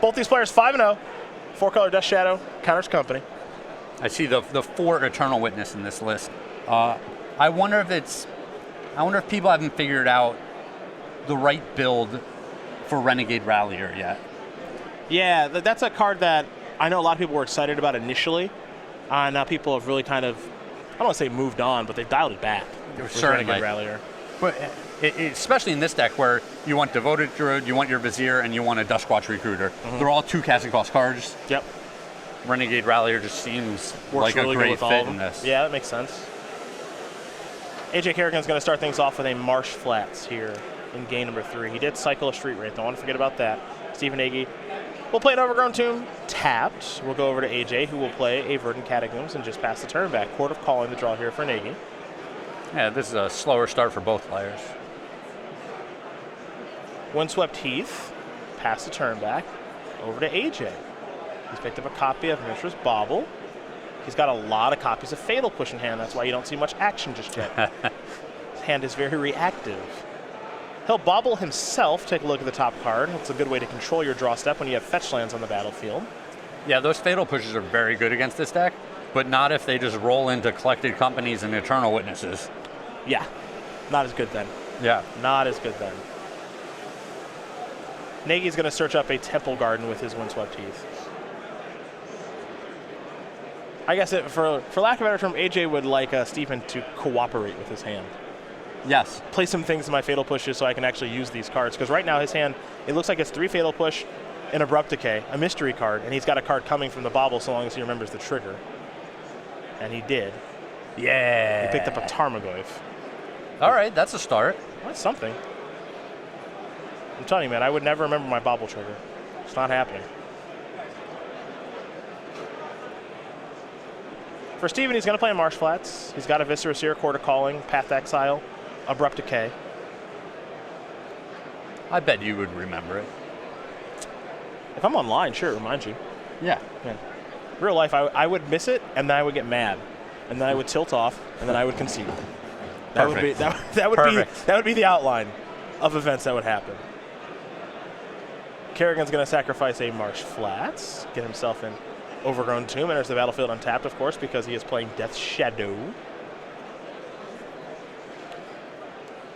Both these players 5-0. 4-color Death Shadow, counters company. I see the 4 Eternal Witness in this list. I wonder if people haven't figured out the right build for Renegade Rallier yet. Yeah, that's a card that I know a lot of people were excited about initially. Now people have really kind of, I don't want to say moved on, but they've dialed it back. Certainly. Renegade Rallier. But especially in this deck where you want Devoted Druid, you want your Vizier, and you want a Duskwatch Recruiter. They're all 2 casting cost cards. Yep. Renegade Rallier just seems Works like really a good great with all fit of them. in this. Yeah, that makes sense. AJ Kerrigan's going to start things off with a Marsh Flats here in game number 3. He did cycle a Street Wraith. Don't want to forget about that. Stephen Nagy will play an Overgrown Tomb tapped. We'll go over to AJ, who will play a Verdant Catacombs and just pass the turn back. Court of Calling the draw here for Nagy. Yeah, this is a slower start for both players. Windswept Heath, pass the turn back. Over to AJ. He's picked up a copy of Mishra's Bauble. He's got a lot of copies of Fatal Push in hand. That's why you don't see much action just yet. His hand is very reactive. He'll Bauble himself. Take a look at the top card. It's a good way to control your draw step when you have fetch lands on the battlefield. Yeah, those Fatal Pushes are very good against this deck, but not if they just roll into Collected Companies and Eternal Witnesses. Yeah, not as good then. Yeah. Not as good then. Nagy's going to search up a Temple Garden with his Windswept Heath. I guess for lack of a better term, AJ would like Stephen to cooperate with his hand. Yes. Play some things in my Fatal Pushes so I can actually use these cards. Because right now his hand, it looks like it's 3 Fatal Push, an Abrupt Decay, a Mystery card, and he's got a card coming from the Bauble so long as he remembers the trigger. And he did. Yeah. He picked up a Tarmogoyf. All right, that's a start. That's something. I'm telling you, man, I would never remember my Bauble trigger. It's not happening. For Steven, he's going to play in Marsh Flats. He's got a Viscera Seer, Court of Calling, Path to Exile, Abrupt Decay. I bet you would remember it. If I'm online, sure, it reminds you. Yeah. Real life, I would miss it, and then I would get mad. And then I would tilt off, and then I would concede. That would be that would be the outline of events that would happen. Kerrigan's going to sacrifice a Marsh Flats, get himself in Overgrown Tomb, enters the battlefield untapped, of course, because he is playing Death Shadow.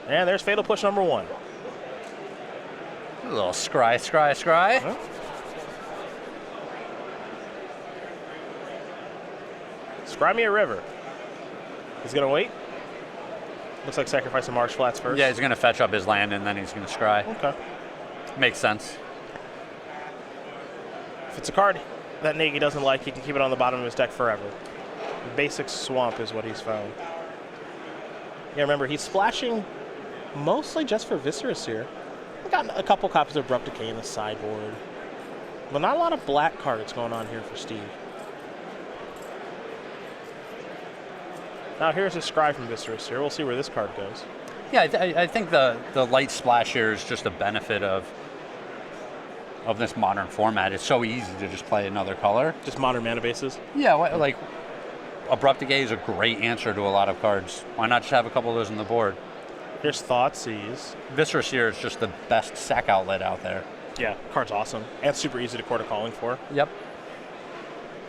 And there's Fatal Push number 1. A little scry. Huh? Scry me a river. He's going to wait. Looks like sacrifice a Marsh Flats first. Yeah, he's going to fetch up his land, and then he's going to scry. Okay. Makes sense. If it's a card that Nagy doesn't like, he can keep it on the bottom of his deck forever. Basic Swamp is what he's found. Yeah, remember, he's splashing mostly just for Viscera Seer. I've got a couple copies of Abrupt Decay in the sideboard. But not a lot of black cards going on here for Steve. Now here's a Scry from Viscera Seer. We'll see where this card goes. Yeah, I think the light splash here is just a benefit of this modern format. It's so easy to just play another color. Just modern mana bases? Yeah, like Abrupt Decay is a great answer to a lot of cards. Why not just have a couple of those on the board? Here's Thoughtseize. Viscera Seer is just the best sack outlet out there. Yeah, card's awesome. And super easy to Court of Calling for. Yep.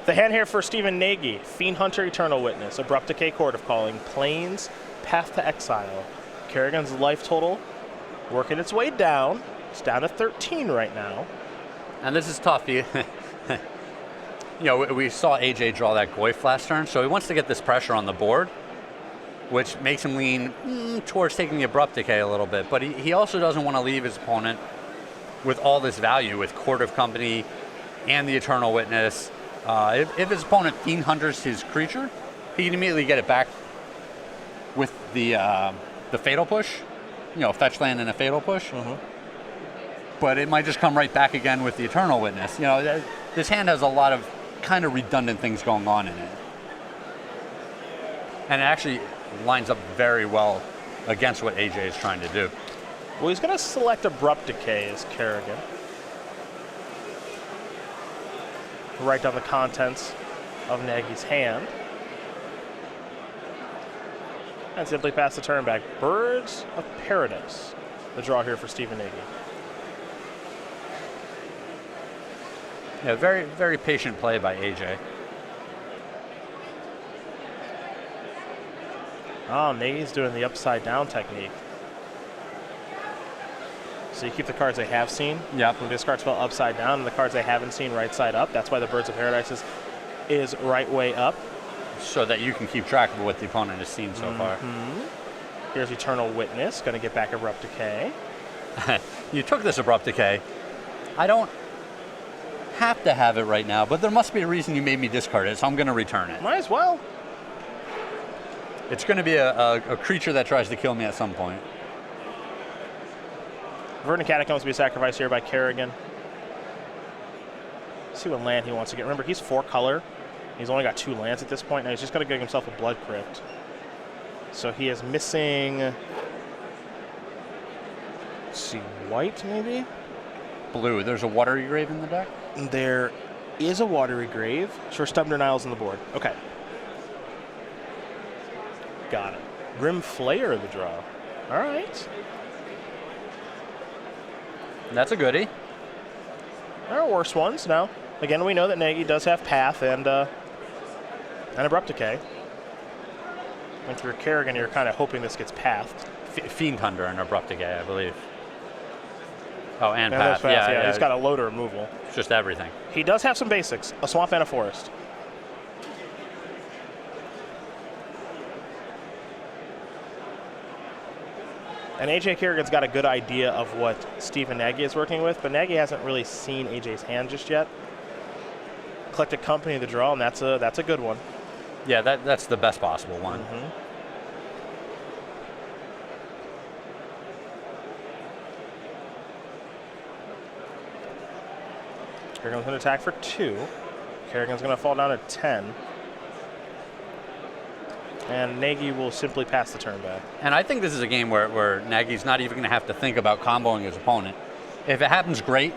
The hand here for Stephen Nagy. Fiend Hunter, Eternal Witness, Abrupt Decay, Court of Calling, Plains, Path to Exile. Kerrigan's life total working its way down. It's down to 13 right now. And this is tough. You know, we saw AJ draw that Goyf last turn, so he wants to get this pressure on the board, which makes him lean towards taking the Abrupt Decay a little bit. But he also doesn't want to leave his opponent with all this value with Court of Company and the Eternal Witness. If his opponent Fiend Hunters his creature, he can immediately get it back with the Fatal Push, you know, fetch land and a Fatal Push. But it might just come right back again with the Eternal Witness. You know, this hand has a lot of kind of redundant things going on in it. And it actually lines up very well against what AJ is trying to do. Well, he's going to select Abrupt Decay as Kerrigan. Write down the contents of Nagy's hand. And simply pass the turn back. Birds of Paradise. The draw here for Stephen Nagy. Yeah, very, very patient play by AJ. Oh, Nagy's doing the upside down technique. So you keep the cards they have seen. Yep. When discards fell upside down, and the cards they haven't seen right side up. That's why the Birds of Paradise is right way up. So that you can keep track of what the opponent has seen so far. Here's Eternal Witness, going to get back Abrupt Decay. You took this Abrupt Decay. I don't have to have it right now, but there must be a reason you made me discard it, so I'm going to return it. Might as well. It's going to be a creature that tries to kill me at some point. Verdant Catacombs will be sacrificed here by Kerrigan. See what land he wants to get. Remember, he's 4 color. He's only got 2 lands at this point. Now he's just got to get himself a Blood Crypt. So he is missing, let's see, white maybe? Blue. There's a Watery Grave in the deck? There is a Watery Grave. Sure, Stubborn Denial's on the board. Okay. Got it. Grim Flayer of the draw. All right. That's a goodie. There are worse ones now. Again, we know that Nagy does have Path and Abrupt Decay. And for Kerrigan, you're kind of hoping this gets pathed. Fiend Hunter and Abrupt Decay, I believe. Oh, and Yeah, Path. yeah, he's got a loader removal. Just everything. He does have some basics, a swamp and a forest. And AJ Kerrigan's got a good idea of what Stephen Nagy is working with, but Nagy hasn't really seen AJ's hand just yet. Eclectic Company of the draw, and that's a good one. Yeah, that's the best possible one. Kerrigan's going to attack for 2. Kerrigan's going to fall down to 10. And Nagy will simply pass the turn back. And I think this is a game where Nagy's not even going to have to think about comboing his opponent. If it happens, great.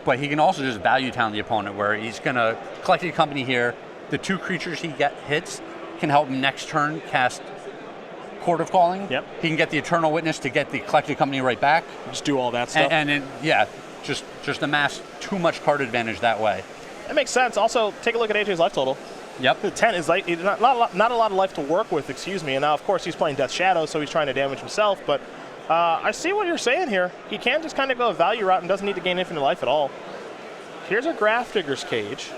But he can also just value town the opponent, where he's going to collect a company here. The 2 creatures he hits can help him next turn cast Court of Calling. Yep. He can get the Eternal Witness to get the collected company right back. Just do all that stuff. And just amass too much card advantage that way. That makes sense. Also, take a look at AJ's life total. Yep. The 10 is like not a lot of life to work with, excuse me. And now, of course, he's playing Death Shadow, so he's trying to damage himself. But I see what you're saying here. He can just kind of go a value route and doesn't need to gain infinite life at all. Here's a Grafdigger's Cage.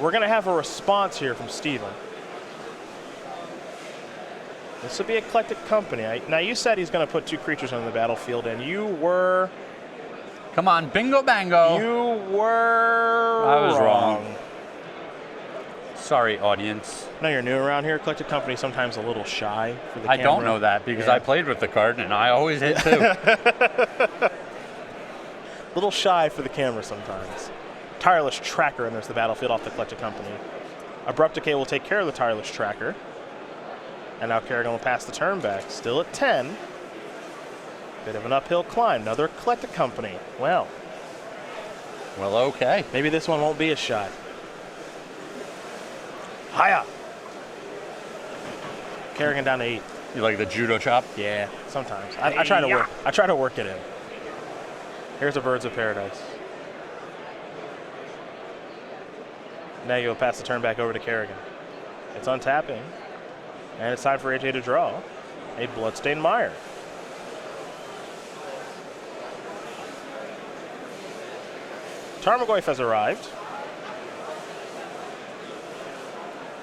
We're going to have a response here from Steven. This will be Eclectic Company. Now, you said he's going to put 2 creatures on the battlefield, and you were... Come on, bingo bango. You were I was wrong. Sorry, audience. I know you're new around here. Eclectic Company sometimes a little shy for the camera. I don't know that because I played with the card and I always hit too. A little shy for the camera sometimes. Tireless Tracker enters the battlefield off the Eclectic Company. Abrupt Decay will take care of the Tireless Tracker. And now Kerrigan will pass the turn back. Still at 10. Bit of an uphill climb. Another Eclectic Company. Well, okay. maybe this one won't be a shot. Hiya! Kerrigan down to 8. You like the judo chop? Yeah, sometimes. I try to work. I try to work it in. Here's a Birds of Paradise. Now you'll pass the turn back over to Kerrigan. It's untapping. And it's time for AJ to draw a Bloodstained Mire. Tarmogoyf has arrived.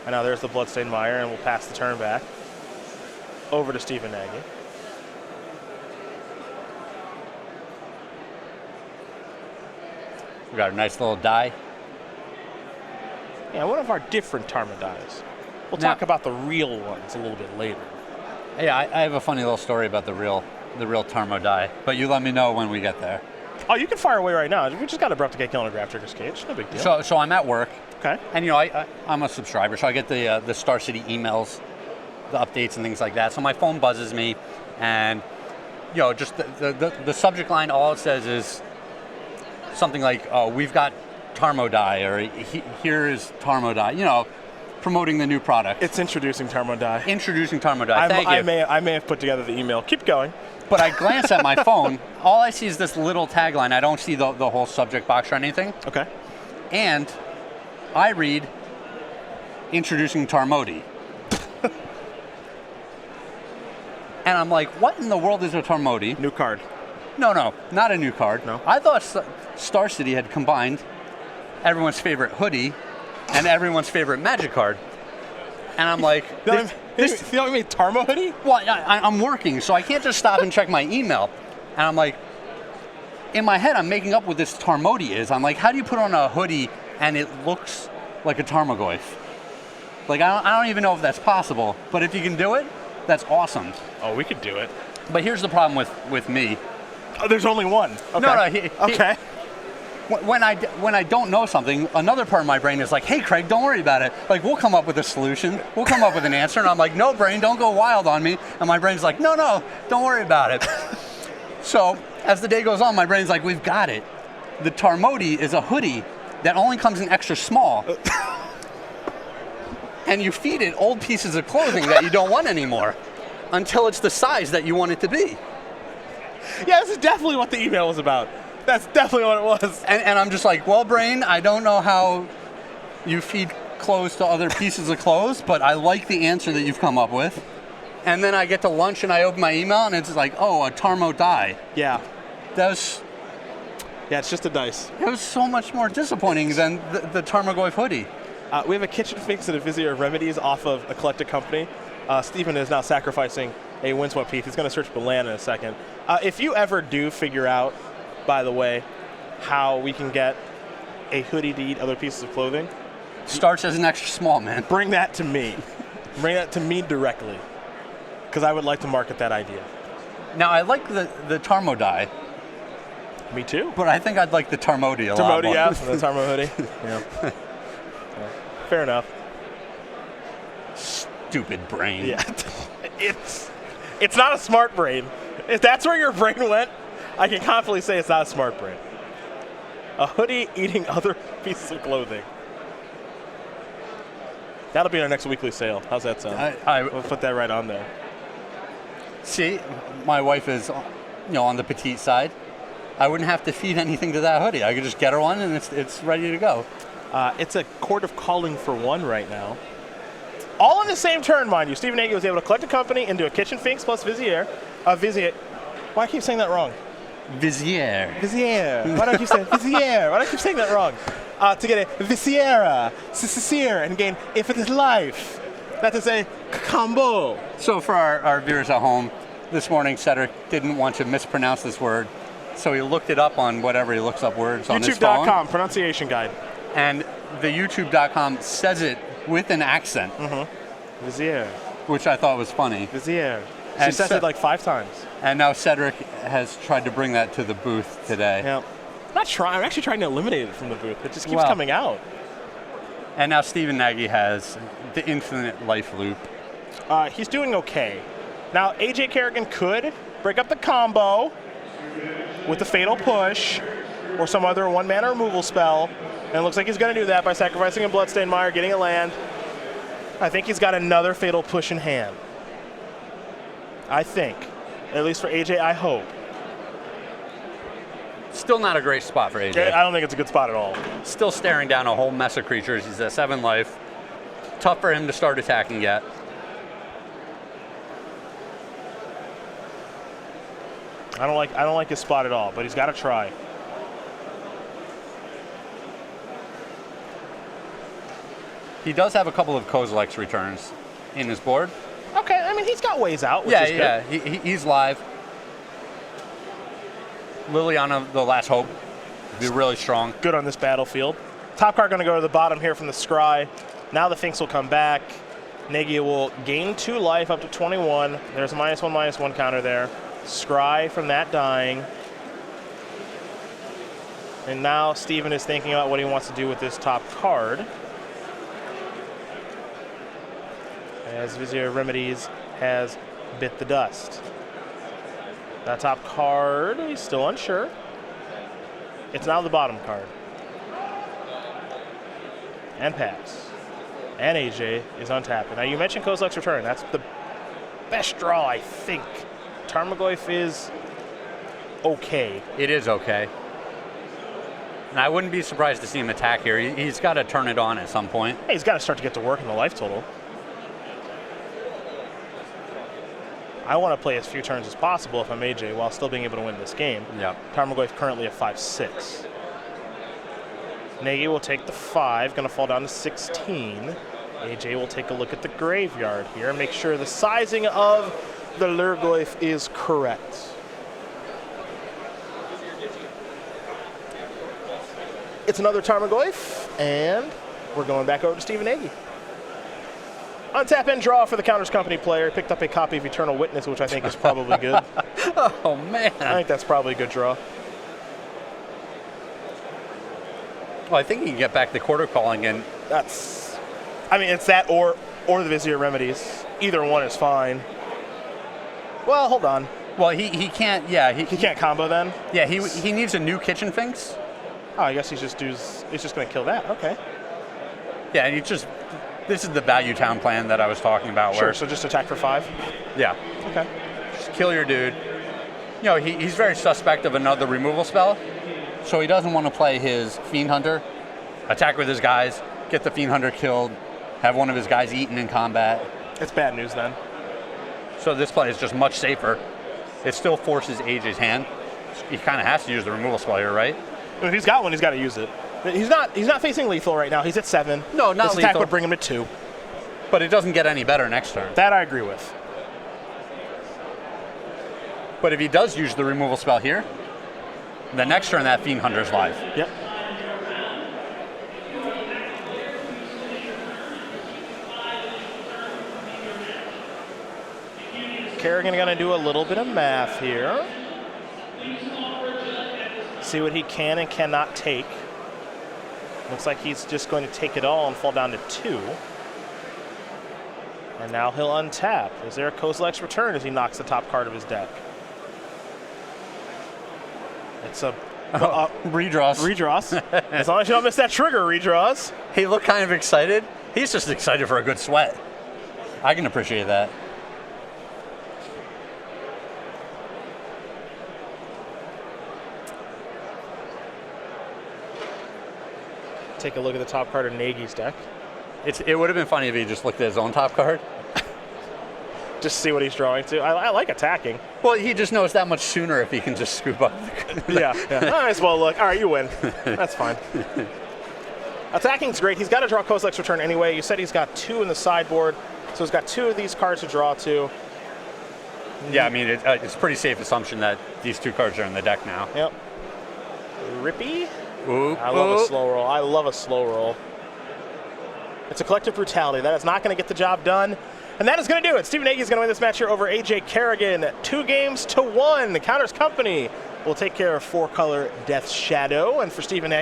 And now there's the Bloodstained Mire, and we'll pass the turn back over to Stephen Nagy. We got a nice little die. Yeah, one of our different Tarma dies. We'll talk about the real ones a little bit later. Yeah, I have a funny little story about the real Tarmo die, but you let me know when we get there. Oh, you can fire away right now. We just got Abrupt Decay killing a Grafdigger's Cage. No big deal. So I'm at work. Okay. And I'm a subscriber, so I get the Star City emails, the updates and things like that. So my phone buzzes me, and just the subject line, all it says is something like, "Oh, we've got Tarmo die," or "Here is Tarmo die." Promoting the new product. It's introducing Tarmo die. Introducing Tarmo die. Thank you. I may have put together the email. Keep going. But I glance at my phone. All I see is this little tagline. I don't see the whole subject box or anything. Okay. And I read, introducing Tarmody. And I'm like, what in the world is a Tarmody? New card. No, not a new card. No? I thought Star City had combined everyone's favorite hoodie and everyone's favorite Magic card. And I'm like, You know what I mean? Tarmo hoodie? well, I'm working, so I can't just stop and check my email. And I'm like, in my head, I'm making up what this Tarmody is. I'm like, how do you put on a hoodie and it looks like a Tarmogoyf? Like, I don't even know if that's possible. But if you can do it, that's awesome. Oh, we could do it. But here's the problem with me. Oh, there's only one. Okay. No, okay. When I don't know something, another part of my brain is like, hey, Craig, don't worry about it. Like, we'll come up with a solution. We'll come up with an answer. And I'm like, no, brain, don't go wild on me. And my brain's like, no, don't worry about it. So as the day goes on, my brain's like, we've got it. The Tarmody is a hoodie that only comes in extra small. And you feed it old pieces of clothing that you don't want anymore until it's the size that you want it to be. Yeah, this is definitely what the email was about. That's definitely what it was. And I'm just like, well, brain, I don't know how you feed clothes to other pieces of clothes, but I like the answer that you've come up with. And then I get to lunch and I open my email and it's like, oh, a Tarmo die. Yeah. Yeah, it's just a dice. It was so much more disappointing than the Tarmogoyf hoodie. We have a kitchen fix and a Vizier Remedies off of a collected company. Stephen is now sacrificing a windswept heath. He's going to search for land in a second. If you ever do figure out, by the way, how we can get a hoodie to eat other pieces of clothing, starts as an extra small, man. Bring that to me. Bring that to me directly, because I would like to market that idea. Now, I like the Tarmo die. Me too. But I think I'd like the Tarmody a lot more. Tarmody, yeah, the Tarmo hoodie. Yeah. Fair enough. Stupid brain. Yeah. It's not a smart brain. If that's where your brain went, I can confidently say it's not a smart brain. A hoodie eating other pieces of clothing. That'll be our next weekly sale. How's that sound? We'll put that right on there. See, my wife is, on the petite side. I wouldn't have to feed anything to that hoodie. I could just get her one, and it's ready to go. It's a court of calling for one right now. All in the same turn, mind you. Stephen Nagy was able to collect a company into a kitchen finks plus Vizier. Vizier. Why do I keep saying that wrong? Vizier. Vizier. Why do I keep saying Vizier? Why do I keep saying that wrong? To get a Viziera, Cicere, and gain infinite life. That is a combo. So for our viewers at home, this morning Cedric didn't want to mispronounce this word, so he looked it up on whatever he looks up words on his phone. YouTube.com, pronunciation guide. And the YouTube.com says it with an accent. Mm-hmm. Vizier. Which I thought was funny. Vizier. She says it like 5 times. And now Cedric has tried to bring that to the booth today. Yeah. I'm not trying. I'm actually trying to eliminate it from the booth. It just keeps coming out. And now Stephen Nagy has the infinite life loop. He's doing okay. Now, AJ Kerrigan could break up the combo with the Fatal Push or some other one-mana removal spell. And it looks like he's going to do that by sacrificing a Bloodstained Mire, getting a land. I think he's got another Fatal Push in hand. I think. At least for AJ, I hope. Still not a great spot for AJ. I don't think it's a good spot at all. Still staring down a whole mess of creatures. He's at 7 life. Tough for him to start attacking yet. I don't like his spot at all, but he's got to try. He does have a couple of Kozilek's returns in his board. Okay, I mean, he's got ways out, which is good. Yeah, he's live. Liliana, the last hope, be really strong. Good on this battlefield. Top card going to go to the bottom here from the Scry. Now the Finks will come back. Nagy will gain 2 life up to 21. There's a -1/-1 counter there. Scry from that dying. And now Steven is thinking about what he wants to do with this top card. As Vizier Remedies has bit the dust. That top card, he's still unsure. It's now the bottom card. And pass. And AJ is untapped. Now you mentioned Kozilek's return. That's the best draw, I think, Tarmogoyf is okay. It is okay. And I wouldn't be surprised to see him attack here. He's got to turn it on at some point. Hey, he's got to start to get to work in the life total. I want to play as few turns as possible if I'm AJ while still being able to win this game. Yeah. Tarmogoyf currently at 5-6. Nagy will take the 5, going to fall down to 16. AJ will take a look at the graveyard here and make sure the sizing of the Lurgoyf is correct. It's another Tarmogoyf, and we're going back over to Stephen Nagy. Untap and draw for the Counters Company player. Picked up a copy of Eternal Witness, which I think is probably good. Oh, man. I think that's probably a good draw. Well, I think he can get back the Quarter Calling and That's, I mean, it's that or the Vizier Remedies. Either one is fine. Well, hold on. well, he can't. Yeah, He can't combo then? Yeah, he needs a new Kitchen Finks. Oh, I guess he's just going to kill that. Okay. Yeah, and this is the Value Town plan that I was talking about. Sure, Where, so just attack for 5? yeah, Okay. just kill your dude. You know, he's very suspect of another removal spell, so he doesn't want to play his Fiend Hunter, attack with his guys, get the Fiend Hunter killed, have one of his guys eaten in combat. It's bad news then. So this play is just much safer. It still forces AJ's hand. He kind of has to use the removal spell here, right? If he's got one, he's got to use it. He's not facing lethal right now. He's at 7. No, not this attack lethal. would bring him to 2. But it doesn't get any better next turn. That I agree with. But if he does use the removal spell here, the next turn that Fiend Hunter's live. Yep. Kerrigan going to do a little bit of math here. See what he can and cannot take. Looks like he's just going to take it all and fall down to 2. And now he'll untap. Is there a Kozilek's Return as he knocks the top card of his deck? It's a Redraws. redraws. As long as you don't miss that trigger, redraws. He looked kind of excited. He's just excited for a good sweat. I can appreciate that. Take a look at the top card of Nagy's deck. It would have been funny if he just looked at his own top card. Just see what he's drawing to. I like attacking. Well, he just knows that much sooner if he can just scoop up. Yeah. Might as well look. All right, you win. That's fine. Attacking's great. He's got to draw Kozilek's Return anyway. You said he's got 2 in the sideboard, so he's got 2 of these cards to draw to. Yeah, I mean, it's a pretty safe assumption that these 2 cards are in the deck now. Yep. Rippy. Ooh, I love a slow roll. I love a slow roll. It's a collective brutality. That is not going to get the job done. And that is going to do it. Stephen Nagy is going to win this match here over AJ Kerrigan. 2-1. The Counters Company will take care of 4-color Death Shadow. And for Stephen Nagy,